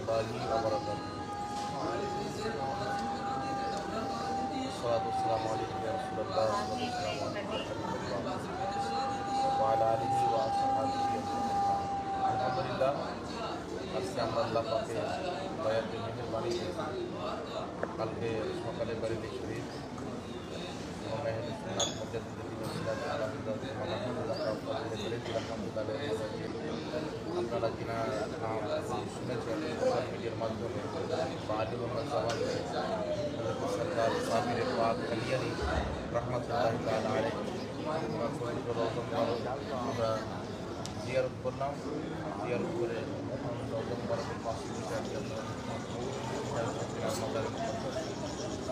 warahmatullahi wabarakatuh. Assalamualaikum warahmatullahi wabarakatuh. Wa ala alihi wa ashabihi ajma'in. Alhamdulillah, আজকে আমরা আল্লাহ পাকের দয়াতে মেহেরবানিতে কালকে সকালে বাড়িতে শরীফ এবং মেহের সুন্নাত মুজাদ্দিদ মিলাদ আলহামদুলিল্লাহ আপনারা কিনা নাম শুনেছেন সোশ্যাল মিডিয়ার মাধ্যমে বা আলী মোহাম্মদ জামান সরকার সাবির পাক কালিয়ানি রহমতুল্লাহি তাআলা আলাইহি আমরা জিয়ারত করলাম। জিয়ারত করে রওজা মুবারকের পাশে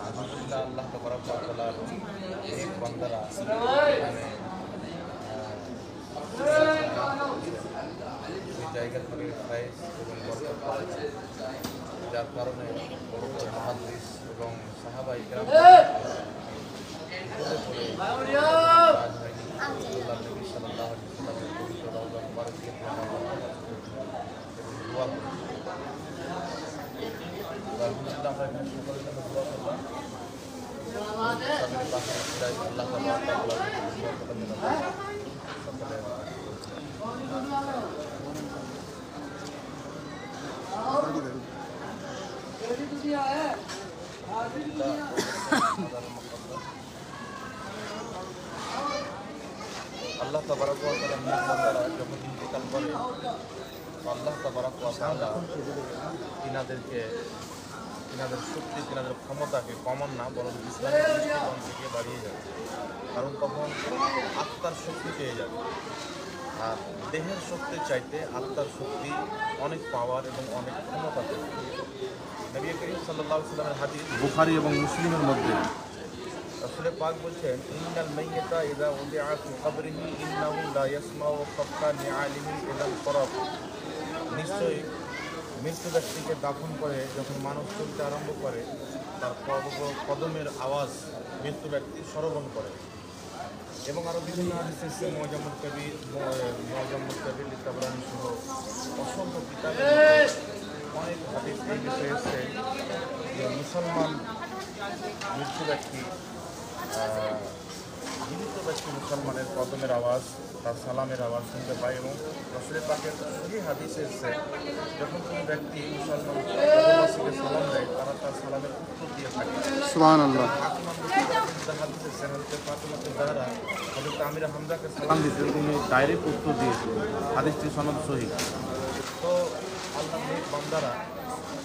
আলহামদুলিল্লাহ আল্লাহ তাবারক ওয়া তাআলার এই বান্দারা এই জায়গা থেকে ফায়েজ এবং বরকত পাচ্ছে, যার কারণে বড় বড় মুহাদ্দিস এবং সাহাবায়ে কেরাম আল্লাহ তাবারক ওয়া তাআলা যখন ইন্তেকাল করে আল্লাহ তাবারক ওয়া তাআলা তিনাদের শক্তি তিনাদের ক্ষমতাকে কমান না বরং ইসলামের দৃষ্টিকোণ থেকে বাড়িয়ে যাবে, কারণ তখন আত্মার শক্তি পেয়ে যাবে। আর দেহের শক্তির চাইতে আত্মার শক্তি অনেক পাওয়ার এবং অনেক ক্ষমতা দেবে। নবী করিম সাল্লাল্লাহু আলাইহি ওয়াসাল্লামের হাদিস বুখারী এবং মুসলিমের মধ্যে রাসূল পাক বলছেন, ইন্নাল মাইয়িতা ইযা উদিআ ফি কবরিহি ইন্নাহু লা ইয়াসমাউ খাফকা নিআলিহি ইযা ফরাক। নিশ্চয়ই মৃত্যু ব্যক্তিকে দাফন করে যখন মানুষ চলতে আরম্ভ করে তার কদমের আওয়াজ মৃত্যু ব্যক্তি শ্রবণ করে। এবং আরও বিভিন্ন হাদিস এসেছে, মুআজামুল কাবীর তাবরানী সহ অসংখ্য কিতাবে অনেক হাদিস এই বিষয়ে এসেছে যে মুসলমান মৃত্যু ব্যক্তি জীবিত ব্যক্তি মুসলমানের কদমের আওয়াজ তার সালামের আওয়াজ শুনতে পায়। এবং রাসূল পাকের সহিহ হাদিসে এসেছে যখন কোনো ব্যক্তি মুসলমান সালাম দেয় তারা তার সালামের উত্তর দিয়ে থাকে। সুবহানাল্লাহ। হাদিসে হযরত ফাতিমা জাহরা হযরত আমিরা হামজাকে সালাম দিতেন, তিনি ডাইরেক্ট উত্তর দিয়েছিলেন। হাদিসটি সনদ সহিহ। তো আল্লাহর বান্দারা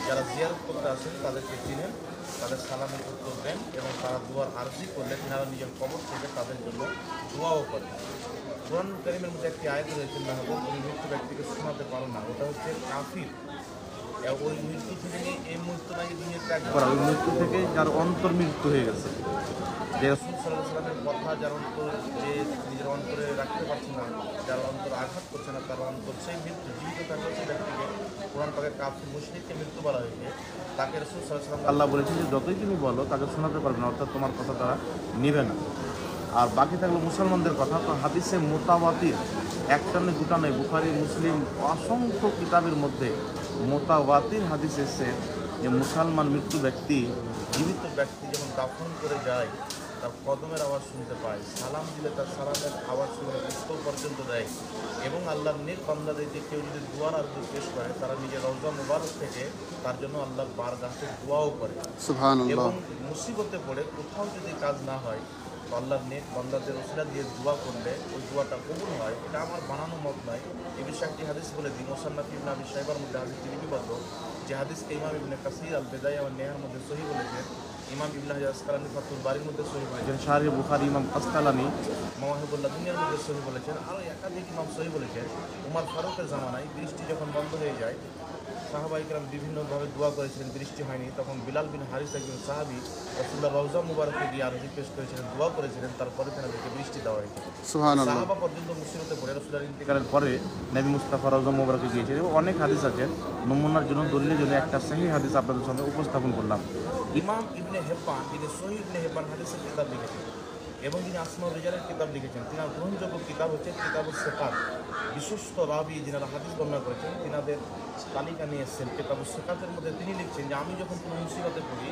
যারা জিয়ারত করতে আসেন তাদেরকে চিনেন, তাদের সালামের উত্তর দেন এবং তারা দুয়ার আরজি করলে তিনারা নিজের কবর থেকে তাদের জন্য দোয়াও করেন। কুরআন কারীমের মধ্যে একটি আয়াত রয়েছে, না হবে তুমি মৃত্যু ব্যক্তিকে শোনাতে পারো না, ওটা হচ্ছে কাফির। ওই মৃত্যু থেকে এই মৃত্যু নাকি দুনিয়া ত্যাগ করা, ওই মৃত্যু থেকে যার অন্তর মৃত্যু হয়ে গেছে, যে রাসূল সাল্লাল্লাহু আলাইহি ওয়াসাল্লামের কথা যার অন্তর যে নিজের অন্তরে রাখতে পারছে না, যার অন্তর আঘাত করছে না, তার অন্তর সেই মৃত্যু জীবিত থাকলে সেই ব্যক্তিকে কোরআন পাকের কাফির মুশরিককে মৃত্যু বলা হয়েছে। তাকে রাসূল সাল্লাল্লাহু আলাইহি ওয়াসাল্লাম আল্লাহ বলেছেন যে যতই তুমি বলো তাকে শোনাতে পারবে না, অর্থাৎ তোমার কথা তারা নেবে না। আর বাকি থাকলো মুসলমানদের কথা। তো হাদিসে মোতাওয়াতির একটা নয় দুটা নয়, বুখারী মুসলিম অসংখ্য কিতাবের মধ্যে মোতাওয়াতির হাদিস এসেছে যে মুসলমান মৃত্যু ব্যক্তি জীবিত ব্যক্তি যখন দাফন করে যায় তার কদমের আওয়াজ শুনতে পায়, সালাম দিলে তার সালামের আওয়াজ শুনে উত্তর পর্যন্ত দেয়। এবং আল্লাহর নেক বান্দাদেরকে কেউ যদি দুয়ার আরজি পেশ করে তারা নিজের রওজা মুবারক থেকে তার জন্য আল্লাহর বারগাহে দোয়াও করে। সুবহানাল্লাহ। এবং মুসিবতে পড়ে কোথাও যদি কাজ না হয় তো আল্লাহর নেক বান্দাদের ওসিলা দিয়ে দোয়া করলে ওই দোয়াটা কবুল হয়। এটা আমার বানানো মত নয়, এই বিষয়ে একটি হাদিস বলে দিই। মুসান্নাফ ইবনে আবি শাইবার মধ্যে হাদিসটি লিপিবদ্ধ, যে হাদিসকে ইমাম ইবনে কাসির আল বিদায়া ওয়ান নিহার মধ্যে সহিহ বলেছেন, ইমাম ইবনে হাজার আসকালানি ফাতুল বারীর মধ্যে সহিহ বলেছেন, শারহ বুখারী ইমাম আসকালানি মাওয়াহিবুল্লাহ দুনিয়ার মধ্যে সহিহ বলেছেন, আরও একাধিক ইমাম সহিহ বলেছেন। উমর ফারুকের জামানায় বৃষ্টি যখন বন্ধ হয়ে যায় সাহাবায়ে কেরাম বিভিন্নভাবে দোয়া করেছিলেন, বৃষ্টি হয়নি, তখন বিলাল বিন হারিস একজন সাহাবী রাসূলুল্লাহ রওজা মুবারকে গিয়ে আরজি পেশ করেছিলেন, দোয়া করেছিলেন, তারপরে তাদেরকে বৃষ্টি দেওয়া হয়েছে। সুবহানাল্লাহ। সাহাবা পর্যন্ত মুসিবতে পড়ে রাসূলের ইন্তেকালের পরে নবী মুস্তাফা রওজা মুবারকে গিয়েছিলেন। অনেক হাদিস আছে, নমুনার জন্য দলিলের জন্য একটা সহিহ হাদিস আপনাদের সামনে উপস্থাপন করলাম। ইমাম ইবনে হেব্বান, যিনি সহিহ ইবনে হেব্বান হাদিসের কিতাব লিখেছেন, এবং যিনি আসমাউর রিজালের কিতাব লিখেছেন, তিনার গ্রহণযোগ্য কিতাব হচ্ছে কিতাবুস সিকাত। বিশ্বস্ত রাবি যিনারা হাদিস বর্ণনা করেছেন তিনাদের তালিকা নিয়ে এসেছেন কিতাবুস সিকাতের মধ্যে। তিনি লিখছেন যে আমি যখন কোনো মুসিবতে পড়ি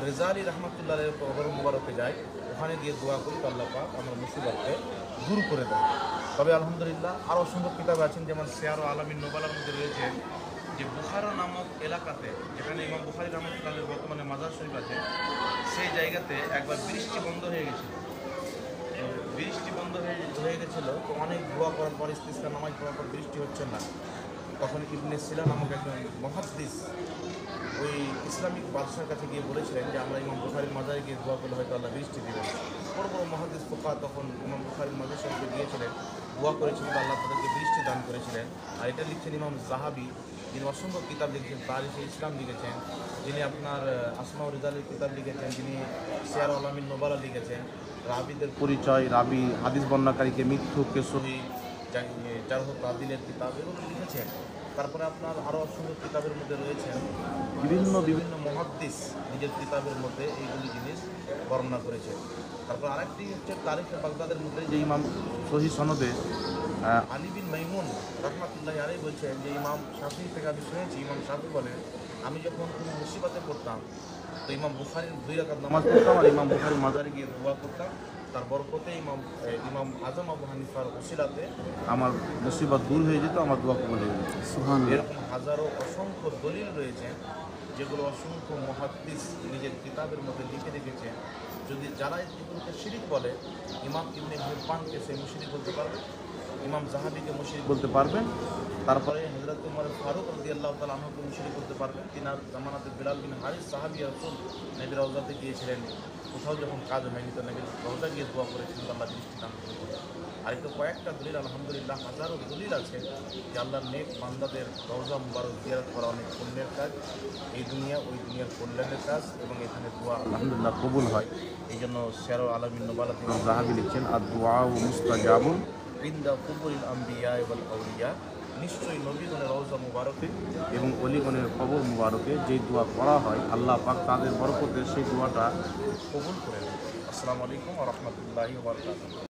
রেজালি রহমাতুল্লাহের কবর মুবারকে যাই, ওখানে গিয়ে দোয়া করি তো আল্লাহ পাক আমার মুসিবতকে দূর করে দেয়। তবে আলহামদুলিল্লাহ আরও অসংখ্য কিতাব আছেন, যেমন সিয়ার ও আলামিন নোবালার মধ্যে রয়েছে যে বুখারা নামক এলাকাতে, যেখানে ইমাম বুখারী রহমাতুল্লাহের বর্তমানে মাজার শরীফ আছে, সেই জায়গাতে একবার বৃষ্টি বন্ধ হয়ে গেছিল। বৃষ্টি বন্ধ হয়ে গেছিলো, তো অনেক দোয়া করার পর ইস্তিসকা নামাজ পড়ার পর বৃষ্টি হচ্ছে না। তখন ইবনে সিনা নামক একজন মুহাদ্দিস ওই ইসলামিক বাদশার কাছে গিয়ে বলেছিলেন যে আমরা ইমাম বুখারীর মাজারে গিয়ে দোয়া করলে হয়তো আল্লাহ বৃষ্টি দেবেন। বড় বড় মুহাদ্দিস ফুকাহা তখন ইমাম বুখারীর মাজার শরীফে গিয়েছিলেন, দোয়া করেছিলেন, আল্লাহ তাদেরকে বৃষ্টি দান করেছিলেন। আর এটা লিখছেন ইমাম যাহাবি, যিনি অসংখ্য কিতাব লিখেছেন, তারিখে ইসলাম লিখেছেন, যিনি আপনার আসমাউর রিজালের কিতাব লিখেছেন, যিনি সিয়ার আলামিন নোবালা লিখেছেন, রাবিদের পরিচয়, রাবি হাদিস বর্ণনাকারীকে মিথ্যুককে সহি, জারহ তাদিলের কিতাব এগুলো লিখেছেন। তারপরে আপনার আরও অসংখ্য কিতাবের মধ্যে রয়েছেন বিভিন্ন মুহাদ্দিস নিজের কিতাবের মধ্যে এইগুলি জিনিস বর্ণনা করেছেন। তারপর আরেকটি হচ্ছে তারিখে বাগদাদের মধ্যে যে ইমাম সহি সনদে আলী বিন মাইমুন রহমাতুল্লাহি আলাইহি বলছেন যে ইমাম শাফিঈ থেকে আমি শুনেছি, ইমাম শাফিঈ বলেন আমি যখন কোনো মুসিবতে পড়তাম তো ইমাম বুখারীর 2 রাকাত নামাজ পড়তাম আর ইমাম বুখারীর মাজারে গিয়ে দোয়া করতাম, তার বরকতে ইমাম আজম আবু হানিফার ওসিলাতে আমার মুসিবত দূর হয়ে যেত, আমার দোয়া কবুল হয়ে যেত। এরকম হাজারো অসংখ্য দলিল রয়েছে যেগুলো অসংখ্য মুহাদ্দিস নিজের কিতাবের মধ্যে লিখে রেখেছেন। যদি যারা এগুলোকে শিরিক বলে, ইমাম ইবনে হিব্বানকে সে মুশরিক বলতে পারবে, ইমাম যাহাবিকে মুশরিক বলতে পারবেন, তারপরে হযরত উমর ফারুক রাদিয়াল্লাহু তাআলা আনহুকে মুশরিক বলতে পারবেন। তিনার জামানাতে বিলাল বিন হারিস সাহাবী রাসূল নবীর রওজাতে গিয়েছিলেন, কোথাও যখন কাজ হয়নি তো নবীর রওজা গিয়ে দোয়া করেছিলেন আল্লাহ বৃষ্টি দান করেছিলেন। আর একটু কয়েকটা দলিল আলহামদুলিল্লাহ হাজারো দলিল আছে যে আল্লাহর নেক বান্দাদের রওজা মুবারক জিয়ারত করা অনেক পুণ্যের কাজ, এই দুনিয়া ওই দুনিয়ার কল্যাণের কাজ, এবং এখানে দোয়া আলহামদুলিল্লাহ কবুল হয়। এই জন্য সিয়ার আলামিন নোবালা ইমাম যাহাবী লিখছেন আর দোয়া ও মুস্তাজাবুন ইনদা কুবুরিল আম্বিয়া ওয়াল আউলিয়া, নিশ্চয়ই নবীগণের রওজা মুবারকে এবং অলিগণের কবর মুবারকে যেই দোয়া করা হয় আল্লাহ পাক তাদের বরকতে সেই দোয়াটা কবুল করে নেন। আসসালামু আলাইকুম ওয়া রাহমাতুল্লাহি ওয়া বারাকাতুহু।